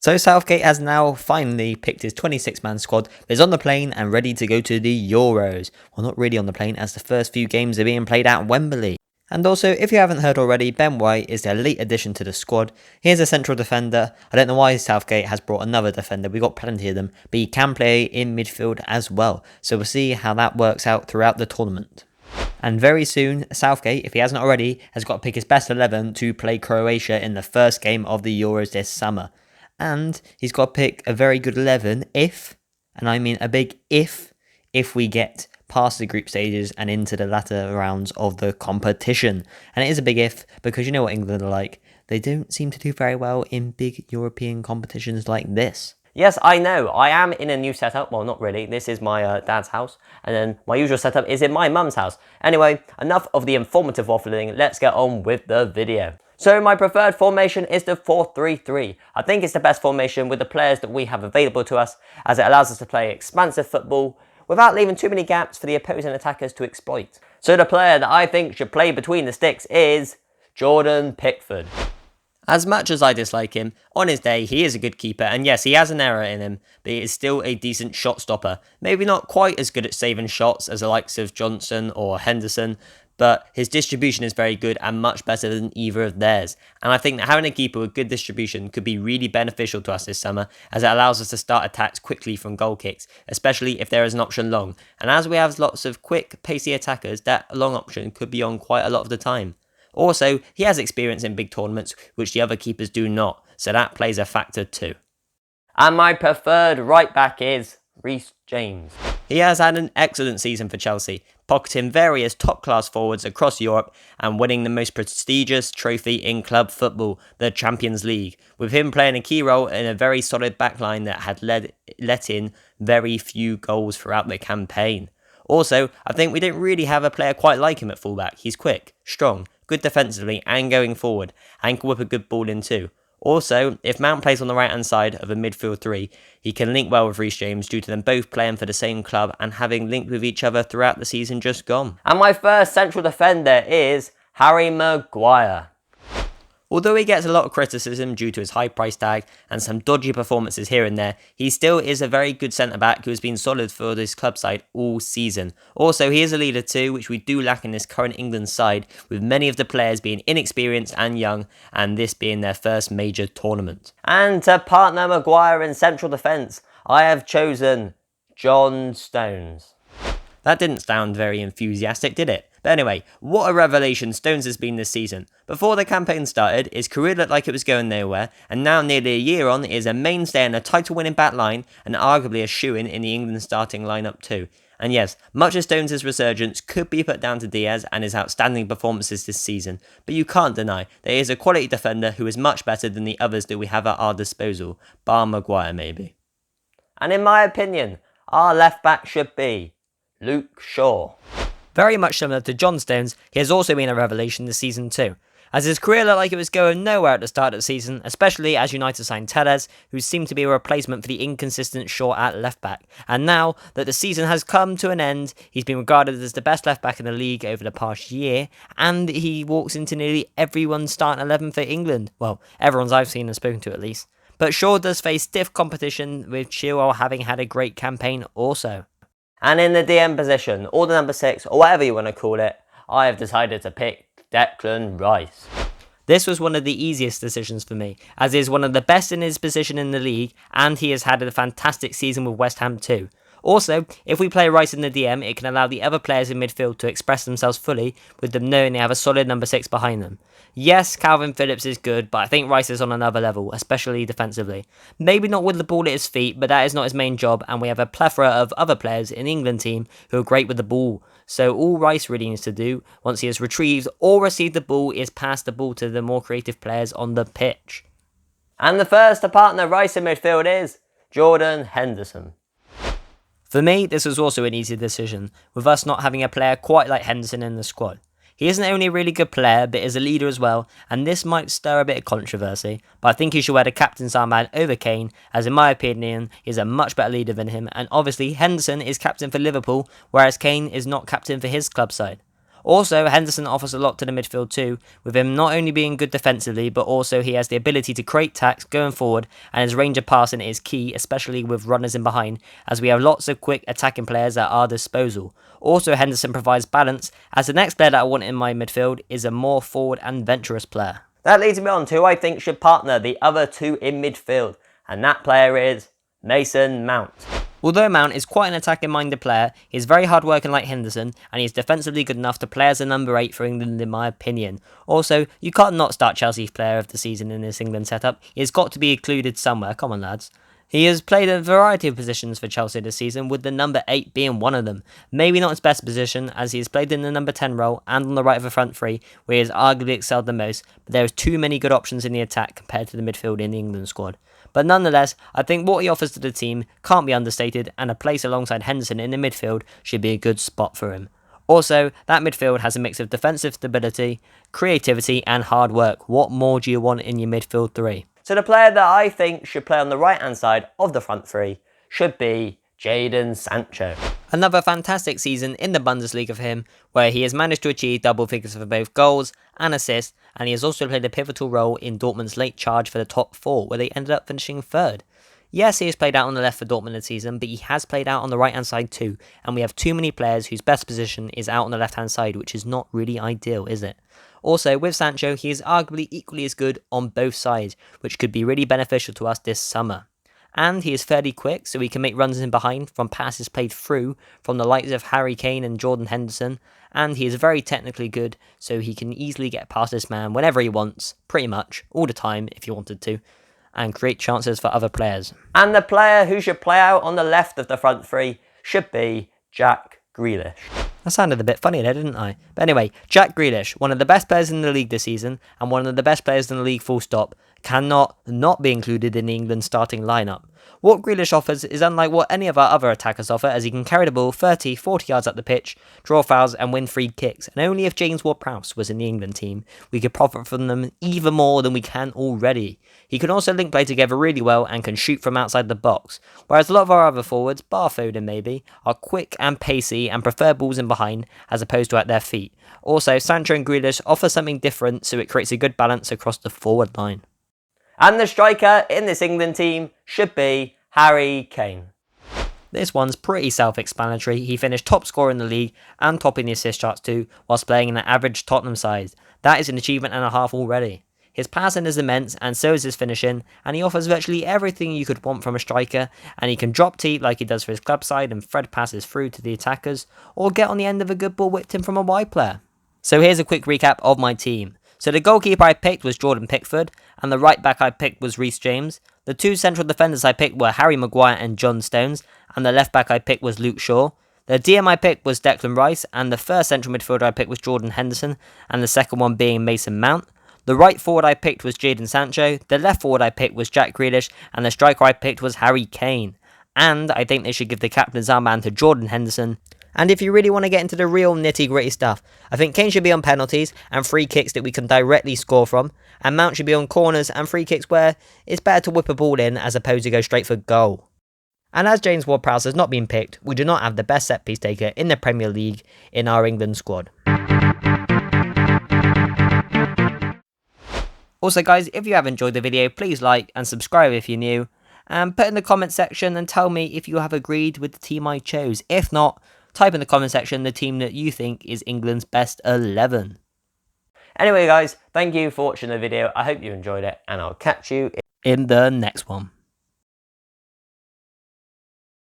So Southgate has now finally picked his 26-man squad, is on the plane and ready to go to the Euros. Well, not really on the plane, as the first few games are being played at Wembley. And also, if you haven't heard already, Ben White is their late addition to the squad. He is a central defender. I don't know why Southgate has brought another defender. We've got plenty of them, but he can play in midfield as well. So we'll see how that works out throughout the tournament. And very soon, Southgate, if he hasn't already, has got to pick his best 11 to play Croatia in the first game of the Euros this summer. And he's got to pick a very good 11 if, and I mean a big if we get past the group stages and into the latter rounds of the competition. And it is a big if, because you know what England are like. They don't seem to do very well in big European competitions like this. Yes, I know. I am in a new setup. Well, not really. This is my dad's house. And then my usual setup is in my mum's house. Anyway, enough of the informative waffling. Let's get on with the video. So my preferred formation is the 4-3-3. I think it's the best formation with the players that we have available to us, as it allows us to play expansive football without leaving too many gaps for the opposing attackers to exploit. So the player that I think should play between the sticks is Jordan Pickford. As much as I dislike him, on his day he is a good keeper, and yes, he has an error in him, but he is still a decent shot stopper. Maybe not quite as good at saving shots as the likes of Johnson or Henderson, but his distribution is very good and much better than either of theirs. And I think that having a keeper with good distribution could be really beneficial to us this summer, as it allows us to start attacks quickly from goal kicks, especially if there is an option long. And as we have lots of quick, pacey attackers, that long option could be on quite a lot of the time. Also, he has experience in big tournaments, which the other keepers do not, so that plays a factor too. And my preferred right back is Rhys James. He has had an excellent season for Chelsea, pocketing various top-class forwards across Europe and winning the most prestigious trophy in club football, the Champions League, with him playing a key role in a very solid backline that had let in very few goals throughout the campaign. Also, I think we don't really have a player quite like him at fullback. He's quick, strong, good defensively and going forward, and can whip a good ball in too. Also, if Mount plays on the right hand side of a midfield three, he can link well with Rhys James due to them both playing for the same club and having linked with each other throughout the season just gone. And my first central defender is Harry Maguire. Although he gets a lot of criticism due to his high price tag and some dodgy performances here and there, he still is a very good centre-back who has been solid for this club side all season. Also, he is a leader too, which we do lack in this current England side, with many of the players being inexperienced and young, and this being their first major tournament. And to partner Maguire in central defence, I have chosen John Stones. That didn't sound very enthusiastic, did it? But anyway, what a revelation Stones has been this season. Before the campaign started, his career looked like it was going nowhere, and now nearly a year on, is a mainstay in a title-winning back line, and arguably a shoo-in in the England starting lineup too. And yes, much of Stones' resurgence could be put down to Diaz and his outstanding performances this season, but you can't deny that he is a quality defender who is much better than the others that we have at our disposal, bar Maguire maybe. And in my opinion, our left back should be Luke Shaw. Very much similar to John Stones, he has also been a revelation this season too, as his career looked like it was going nowhere at the start of the season, especially as United signed Tellez, who seemed to be a replacement for the inconsistent Shaw at left back. And now that the season has come to an end, he's been regarded as the best left back in the league over the past year, and he walks into nearly everyone's starting 11 for England. Well, everyone's I've seen and spoken to at least. But Shaw does face stiff competition, with Chilwell having had a great campaign also. And in the DM position, or the number 6, or whatever you want to call it, I have decided to pick Declan Rice. This was one of the easiest decisions for me, as he is one of the best in his position in the league, and he has had a fantastic season with West Ham too. Also, if we play Rice in the DM, it can allow the other players in midfield to express themselves fully, with them knowing they have a solid number 6 behind them. Yes, Calvin Phillips is good, but I think Rice is on another level, especially defensively. Maybe not with the ball at his feet, but that is not his main job, and we have a plethora of other players in the England team who are great with the ball. So all Rice really needs to do, once he has retrieved or received the ball, is pass the ball to the more creative players on the pitch. And the first to partner Rice in midfield is Jordan Henderson. For me, this was also an easy decision, with us not having a player quite like Henderson in the squad. He isn't only a really good player, but is a leader as well, and this might stir a bit of controversy, but I think he should wear the captain's armband over Kane, as in my opinion, he is a much better leader than him, and obviously Henderson is captain for Liverpool, whereas Kane is not captain for his club side. Also, Henderson offers a lot to the midfield too, with him not only being good defensively, but also he has the ability to create attacks going forward, and his range of passing is key, especially with runners in behind, as we have lots of quick attacking players at our disposal. Also, Henderson provides balance, as the next player that I want in my midfield is a more forward and venturous player. That leads me on to who I think should partner the other two in midfield, and that player is Mason Mount. Although Mount is quite an attacking-minded player, he is very hard-working like Henderson, and he is defensively good enough to play as a number 8 for England in my opinion. Also, you can't not start Chelsea's player of the season in this England setup. He has got to be included somewhere, come on lads. He has played a variety of positions for Chelsea this season, with the number 8 being one of them. Maybe not his best position, as he has played in the number 10 role and on the right of the front three, where he has arguably excelled the most, but there is too many good options in the attack compared to the midfield in the England squad. But nonetheless, I think what he offers to the team can't be understated, and a place alongside Henderson in the midfield should be a good spot for him. Also, that midfield has a mix of defensive stability, creativity and hard work. What more do you want in your midfield three? So the player that I think should play on the right hand side of the front three should be Jaden Sancho. Another fantastic season in the Bundesliga for him, where he has managed to achieve double figures for both goals and assists, and he has also played a pivotal role in Dortmund's late charge for the top 4, where they ended up finishing 3rd. Yes, he has played out on the left for Dortmund this season, but he has played out on the right hand side too, and we have too many players whose best position is out on the left hand side, which is not really ideal, is it? Also, with Sancho, he is arguably equally as good on both sides, which could be really beneficial to us this summer. And he is fairly quick, so he can make runs in behind from passes played through from the likes of Harry Kane and Jordan Henderson, and he is very technically good, so he can easily get past this man whenever he wants, pretty much, all the time if he wanted to, and create chances for other players. And the player who should play out on the left of the front three should be Jack Grealish. That sounded a bit funny there, didn't I? But anyway, Jack Grealish, one of the best players in the league this season, and one of the best players in the league full stop, cannot not be included in the England starting lineup. What Grealish offers is unlike what any of our other attackers offer, as he can carry the ball 30-40 yards up the pitch, draw fouls and win free kicks, and only if James Ward-Prowse was in the England team, we could profit from them even more than we can already. He can also link play together really well and can shoot from outside the box, whereas a lot of our other forwards, bar Foden maybe, are quick and pacey and prefer balls in behind as opposed to at their feet. Also, Sancho and Grealish offer something different, so it creates a good balance across the forward line. And the striker in this England team should be Harry Kane. This one's pretty self-explanatory. He finished top scorer in the league and top in the assist charts too, whilst playing in an average Tottenham side. That is an achievement and a half already. His passing is immense, and so is his finishing, and he offers virtually everything you could want from a striker, and he can drop deep like he does for his club side and thread passes through to the attackers, or get on the end of a good ball whipped in from a wide player. So here's a quick recap of my team. So the goalkeeper I picked was Jordan Pickford, and the right back I picked was Rhys James. The two central defenders I picked were Harry Maguire and John Stones, and the left back I picked was Luke Shaw. The DM I picked was Declan Rice, and the first central midfielder I picked was Jordan Henderson, and the second one being Mason Mount. The right forward I picked was Jaden Sancho, the left forward I picked was Jack Grealish, and the striker I picked was Harry Kane. And I think they should give the captain's armband to Jordan Henderson. And if you really want to get into the real nitty-gritty stuff, I think Kane should be on penalties and free kicks that we can directly score from, and Mount should be on corners and free kicks where it's better to whip a ball in as opposed to go straight for goal. And as James Ward-Prowse has not been picked, we do not have the best set-piece taker in the Premier League in our England squad. Also guys, if you have enjoyed the video, please like and subscribe if you're new, and put in the comment section and tell me if you have agreed with the team I chose. If not, type in the comment section the team that you think is England's best 11. Anyway guys, thank you for watching the video. I hope you enjoyed it, and I'll catch you in the next one.